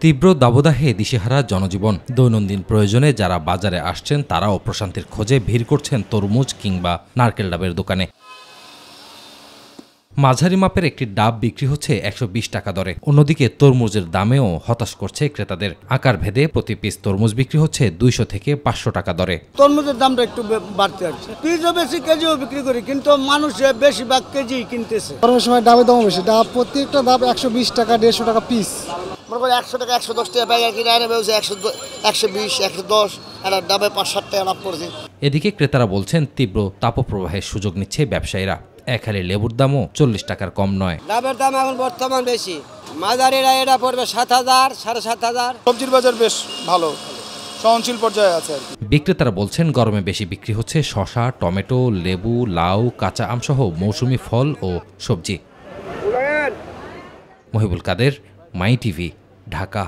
তীব্র দাবদাহে দিশেহারা জনজীবন। দৈনন্দিন প্রয়োজনে যারা বাজারে আসছেন তারাও প্রশান্তির খোঁজে ভিড় করছেন তরমুজ কিংবা নারকেল ডাবের দোকানে। মাঝারি মাপের একটি ডাব বিক্রি হচ্ছে ১২০ টাকা দরে। অন্যদিকে তরমুজের দামেও হতাশ করছে ক্রেতাদের। আকার ভেদে প্রতি পিস তরমুজ বিক্রি হচ্ছে ২০০ থেকে ৫০০ টাকা দরে। তরমুজের দামটা একটু বাড়তে আছে। পিসও বেশি, কেজিও বিক্রি করি, কিন্তু মানুষ বেশিরভাগ কেজি কিনতেছে। গরমের সময় ডাবের দাম বেশি। ডাব প্রত্যেকটা ডাব ১২০ টাকা ১৫০ টাকা পিস। মনে করি ১০০ টাকা ১১০ টাকা ব্যাগ কিনে এনে বেউছে ১২০ ১১০ একটা ডাবে ৫-৭ টাকা লাভ পড়ছে। এদিকে ক্রেতারা বলছেন তীব্র তাপপ্রবাহের সুযোগ নিচ্ছে ব্যবসায়ীরা। এক হালি লেবুর দামও ৪০ টাকার কম নয়। ডাবের দাম এখন বর্তমান বেশি। মাঝারিরা এটা পড়বে ৭,০০০ ৭,৫০০। সবজির বাজার বেশ ভালো, সহনশীল পর্যায়ে আছে আর কি। বিক্রেতারা বলছেন গরমে বেশি বিক্রি হচ্ছে শসা, টমেটো, লেবু, লাউ, কাঁচা আম সহ মৌসুমি ফল ও সবজি। মহিবুল কাদের, মাই টিভি, ঢাকা।